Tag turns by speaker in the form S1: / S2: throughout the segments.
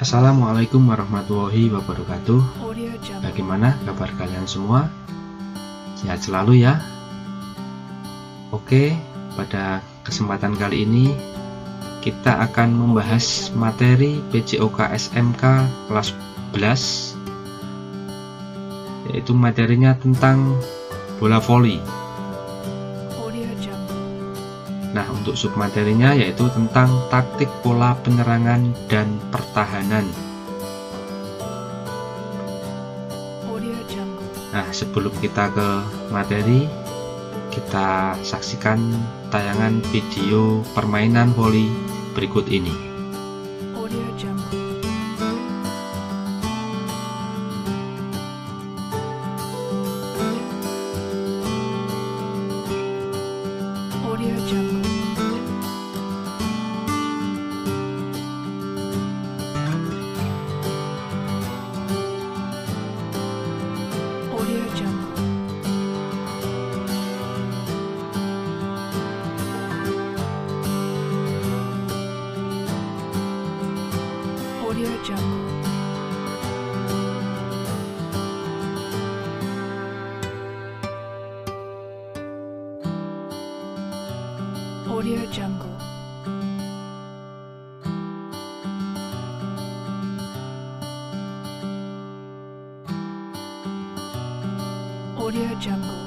S1: Assalamualaikum warahmatullahi wabarakatuh. Bagaimana kabar kalian semua? Sehat selalu ya. Oke, pada kesempatan kali ini kita akan membahas materi PJOK SMK kelas 11, yaitu materinya tentang bola voli. Nah, untuk submaterinya yaitu tentang taktik pola penyerangan dan pertahanan. Nah, sebelum kita ke materi, kita saksikan tayangan video permainan voli berikut ini.
S2: Audio Jungle. Audio Jungle. Audio Jungle.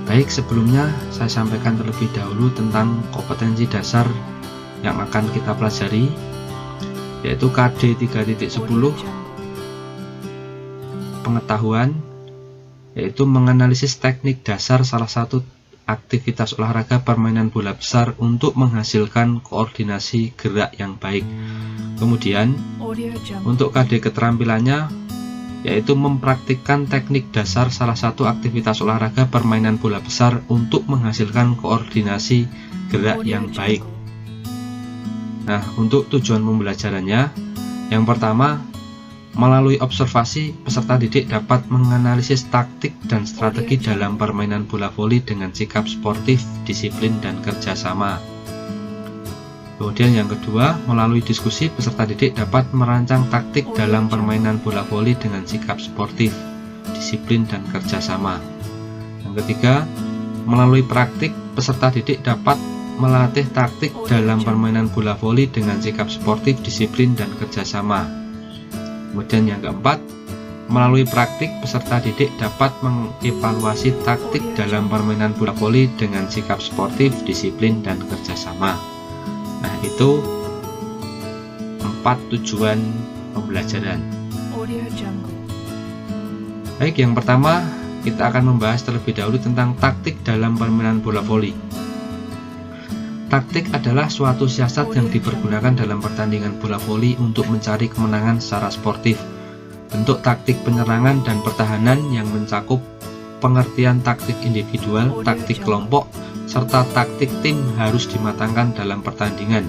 S1: Baik, sebelumnya saya sampaikan terlebih dahulu tentang kompetensi dasar yang akan kita pelajari, yaitu KD 3.10 pengetahuan, yaitu menganalisis teknik dasar salah satu aktivitas olahraga permainan bola besar untuk menghasilkan koordinasi gerak yang baik. Kemudian untuk KD keterampilannya yaitu mempraktikkan teknik dasar salah satu aktivitas olahraga permainan bola besar untuk menghasilkan koordinasi gerak yang baik. Nah, untuk tujuan pembelajarannya, yang pertama, melalui observasi, peserta didik dapat menganalisis taktik dan strategi dalam permainan bola voli dengan sikap sportif, disiplin, dan kerjasama. Kemudian yang kedua, melalui diskusi, peserta didik dapat merancang taktik dalam permainan bola voli dengan sikap sportif, disiplin, dan kerjasama. Yang ketiga, melalui praktik, peserta didik dapat melatih taktik dalam permainan bola voli dengan sikap sportif, disiplin, dan kerjasama. Kemudian yang keempat, melalui praktik, peserta didik dapat mengevaluasi taktik dalam permainan bola voli dengan sikap sportif, disiplin, dan kerjasama. Nah, itu 4 tujuan pembelajaran. Baik, yang pertama kita akan membahas terlebih dahulu tentang taktik dalam permainan bola voli. Taktik adalah suatu siasat yang dipergunakan dalam pertandingan bola voli untuk mencari kemenangan secara sportif. Bentuk taktik penyerangan dan pertahanan yang mencakup pengertian taktik individual, taktik kelompok, serta taktik tim harus dimatangkan dalam pertandingan.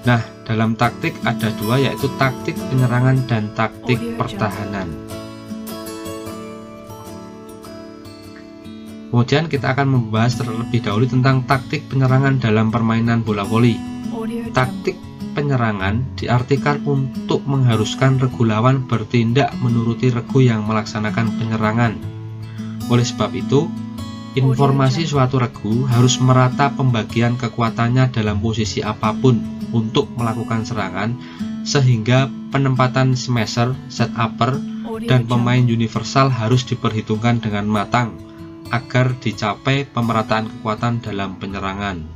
S1: Nah, dalam taktik ada dua, yaitu taktik penyerangan dan taktik pertahanan. Kemudian kita akan membahas terlebih dahulu tentang taktik penyerangan dalam permainan bola voli. Taktik penyerangan diartikan untuk mengharuskan regu lawan bertindak menuruti regu yang melaksanakan penyerangan. Oleh sebab itu, informasi suatu regu harus merata pembagian kekuatannya dalam posisi apapun untuk melakukan serangan, sehingga penempatan smasher, set upper, dan pemain universal harus diperhitungkan dengan matang agar dicapai pemerataan kekuatan dalam penyerangan.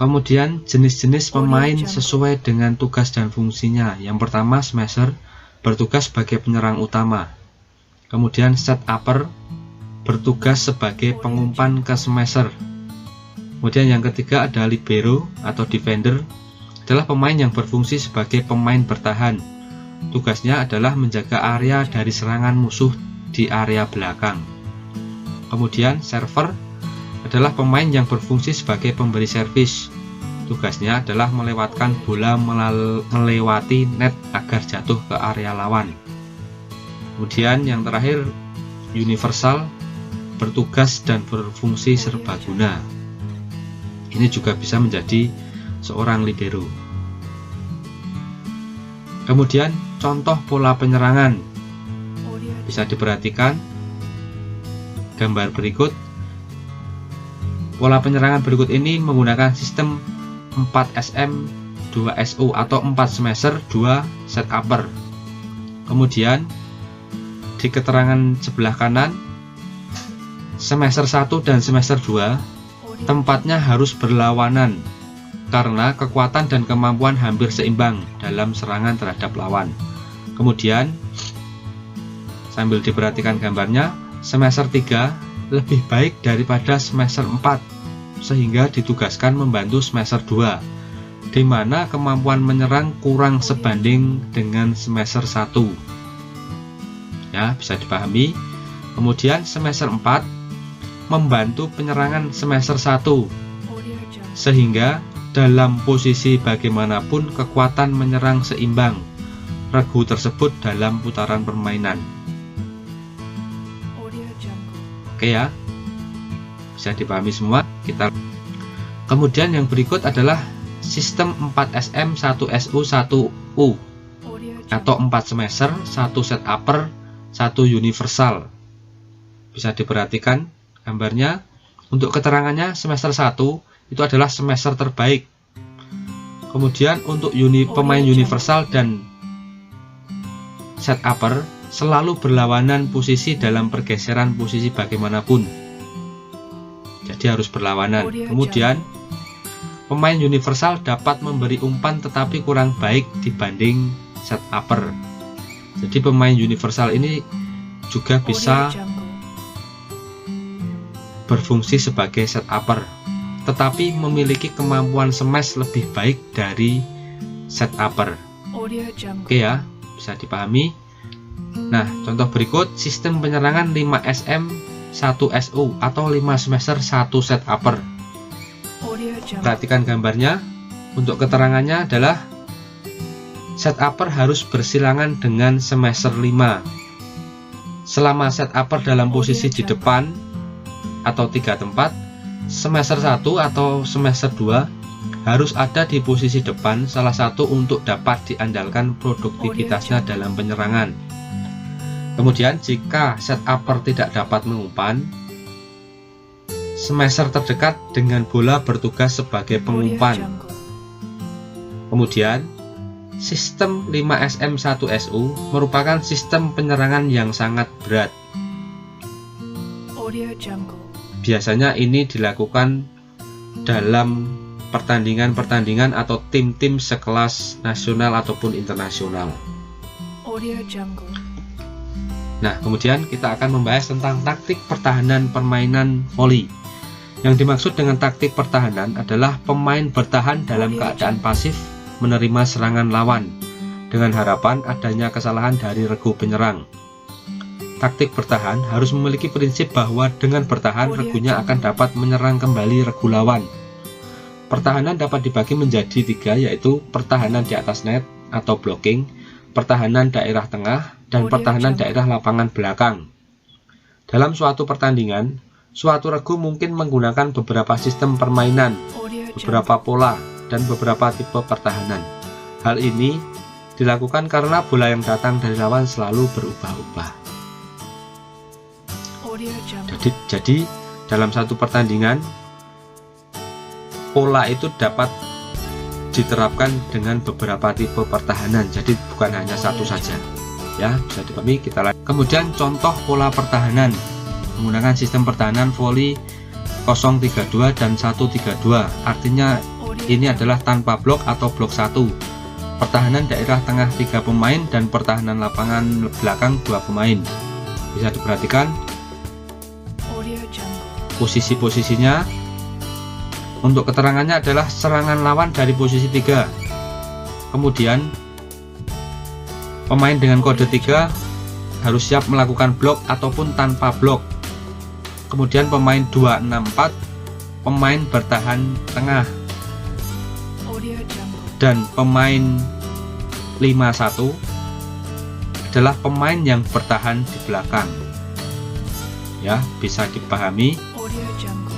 S1: Kemudian jenis-jenis pemain sesuai dengan tugas dan fungsinya. Yang pertama, smasher bertugas sebagai penyerang utama. Kemudian set upper bertugas sebagai pengumpan ke smasher. Kemudian yang ketiga ada libero atau defender, adalah pemain yang berfungsi sebagai pemain bertahan. Tugasnya adalah menjaga area dari serangan musuh di area belakang. Kemudian server adalah pemain yang berfungsi sebagai pemberi servis. Tugasnya adalah melewatkan bola melewati net agar jatuh ke area lawan. Kemudian yang terakhir, universal, bertugas dan berfungsi serbaguna. Ini juga bisa menjadi seorang libero. Kemudian contoh pola penyerangan bisa diperhatikan gambar berikut. Pola penyerangan berikut ini menggunakan sistem 4SM 2SU atau 4 smasher 2 set upper. Kemudian di keterangan sebelah kanan, smasher 1 dan smasher 2 tempatnya harus berlawanan karena kekuatan dan kemampuan hampir seimbang dalam serangan terhadap lawan. Kemudian sambil diperhatikan gambarnya, smasher 3 lebih baik daripada smasher 4 sehingga ditugaskan membantu smasher 2, di mana kemampuan menyerang kurang sebanding dengan smasher 1. Ya, bisa dipahami. Kemudian smasher 4 membantu penyerangan smasher 1 sehingga dalam posisi bagaimanapun kekuatan menyerang seimbang regu tersebut dalam putaran permainan. Oke ya, bisa dipahami semua. Kemudian yang berikut adalah sistem 4SM 1SU 1U atau 4 smasher 1 set upper 1 universal. Bisa diperhatikan gambarnya. Untuk keterangannya, smasher 1 itu adalah smasher terbaik. Kemudian untuk pemain universal dan set upper selalu berlawanan posisi dalam pergeseran posisi bagaimanapun. Jadi harus berlawanan. Kemudian pemain universal dapat memberi umpan tetapi kurang baik dibanding set upper. Jadi pemain universal ini juga bisa berfungsi sebagai set upper, tetapi memiliki kemampuan smash lebih baik dari set upper. Oke ya, bisa dipahami. Nah, contoh berikut sistem penyerangan 5SM 1SU atau 5 smasher 1 set upper. Perhatikan gambarnya. Untuk keterangannya adalah set upper harus bersilangan dengan smasher 5. Selama set upper dalam posisi di depan atau 3 tempat, smasher 1 atau smasher 2 harus ada di posisi depan salah satu untuk dapat diandalkan produktivitasnya dalam penyerangan. Kemudian jika set upper tidak dapat mengumpan, smasher terdekat dengan bola bertugas sebagai pengumpan. Kemudian sistem 5SM 1SU merupakan sistem penyerangan yang sangat berat. Biasanya ini dilakukan dalam pertandingan-pertandingan atau tim-tim sekelas nasional ataupun internasional. Nah, kemudian kita akan membahas tentang taktik pertahanan permainan voli. Yang dimaksud dengan taktik pertahanan adalah pemain bertahan dalam keadaan pasif menerima serangan lawan dengan harapan adanya kesalahan dari regu penyerang. Taktik bertahan harus memiliki prinsip bahwa dengan bertahan regunya akan dapat menyerang kembali regu lawan. Pertahanan dapat dibagi menjadi 3, yaitu pertahanan di atas net atau blocking, pertahanan daerah tengah, dan pertahanan daerah lapangan belakang. Dalam suatu pertandingan, suatu regu mungkin menggunakan beberapa sistem permainan, beberapa pola, dan beberapa tipe pertahanan. Hal ini dilakukan karena bola yang datang dari lawan selalu berubah-ubah. Jadi dalam satu pertandingan, pola itu dapat diterapkan dengan beberapa tipe pertahanan. Jadi bukan hanya satu saja. Ya, bisa dipahami. Kita lanjut. Kemudian contoh pola pertahanan menggunakan sistem pertahanan voli 032 dan 132. Artinya ini adalah tanpa blok atau blok 1. Pertahanan daerah tengah 3 pemain dan pertahanan lapangan belakang 2 pemain. Bisa diperhatikan posisi-posisinya. Untuk keterangannya adalah serangan lawan dari posisi 3. Kemudian pemain dengan kode 3 harus siap melakukan blok ataupun tanpa blok. Kemudian pemain 264 pemain bertahan tengah,
S2: Audio Jungle.
S1: dan pemain 5-1 adalah pemain yang bertahan di belakang. Ya, bisa dipahami.
S2: Audio Jungle.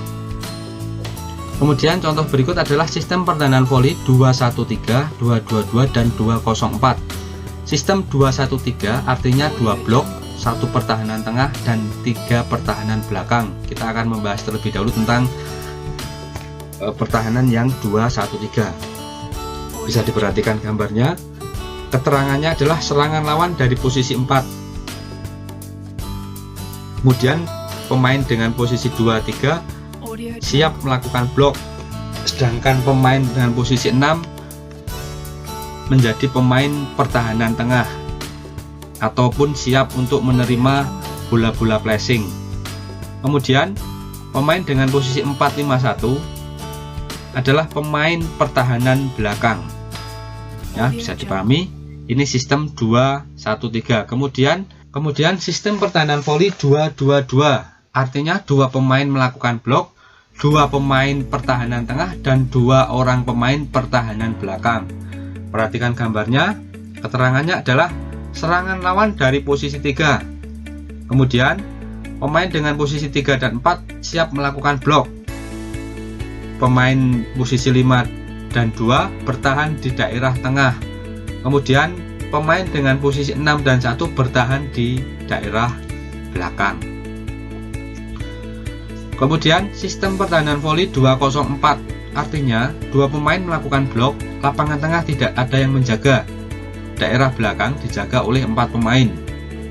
S1: Kemudian contoh berikut adalah sistem pertahanan voli 2-1-3, 2-2-2, dan 2-0-4. Sistem 2-1-3 artinya 2 blok, 1 pertahanan tengah, dan 3 pertahanan belakang. Kita akan membahas terlebih dahulu tentang pertahanan yang 2-1-3. Bisa diperhatikan gambarnya. Keterangannya adalah serangan lawan dari posisi 4. Kemudian pemain dengan posisi 2-3
S2: Audio
S1: siap melakukan blok, sedangkan pemain dengan posisi 6 menjadi pemain pertahanan tengah ataupun siap untuk menerima bola-bola flashing. Kemudian pemain dengan posisi 4-5-1 adalah pemain pertahanan belakang. Ya, bisa dipahami. Ini sistem 2-1-3. Kemudian sistem pertahanan voli 2-2-2. Artinya 2 pemain melakukan blok, 2 pemain pertahanan tengah, dan 2 orang pemain pertahanan belakang. Perhatikan gambarnya. Keterangannya adalah serangan lawan dari posisi 3. Kemudian pemain dengan posisi 3 dan 4 siap melakukan blok. Pemain posisi 5 dan 2 bertahan di daerah tengah. Kemudian pemain dengan posisi 6 dan 1 bertahan di daerah belakang. Kemudian sistem pertahanan voli 2-0-4 artinya 2 pemain melakukan blok, lapangan tengah tidak ada yang menjaga, daerah belakang dijaga oleh 4 pemain.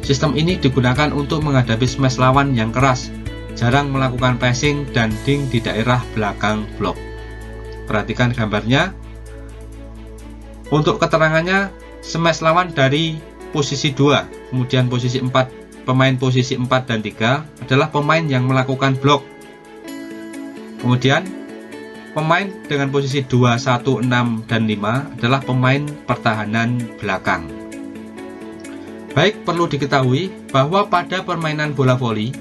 S1: Sistem ini digunakan untuk menghadapi smash lawan yang keras, jarang melakukan passing dan ding di daerah belakang blok. Perhatikan gambarnya. Untuk keterangannya, smash lawan dari posisi 2, kemudian posisi 4, pemain posisi 4 dan 3 adalah pemain yang melakukan blok. Kemudian pemain dengan posisi 2, 1, 6, dan 5 adalah pemain pertahanan belakang. Baik, perlu diketahui bahwa pada permainan bola voli,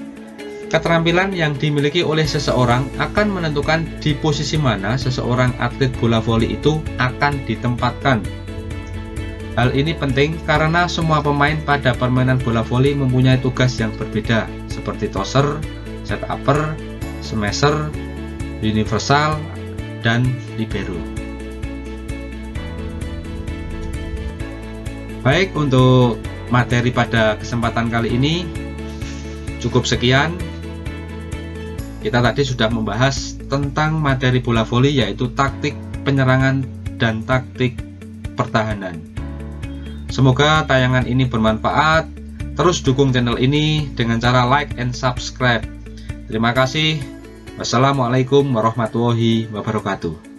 S1: keterampilan yang dimiliki oleh seseorang akan menentukan di posisi mana seseorang atlet bola voli itu akan ditempatkan. Hal ini penting karena semua pemain pada permainan bola voli mempunyai tugas yang berbeda, seperti tosser, set-upper, smasher, universal, dan libero. Baik, untuk materi pada kesempatan kali ini cukup sekian. Kita tadi sudah membahas tentang materi bola voli, yaitu taktik penyerangan dan taktik pertahanan. Semoga tayangan ini bermanfaat. Terus dukung channel ini dengan cara like and subscribe. Terima kasih. Wassalamualaikum warahmatullahi wabarakatuh.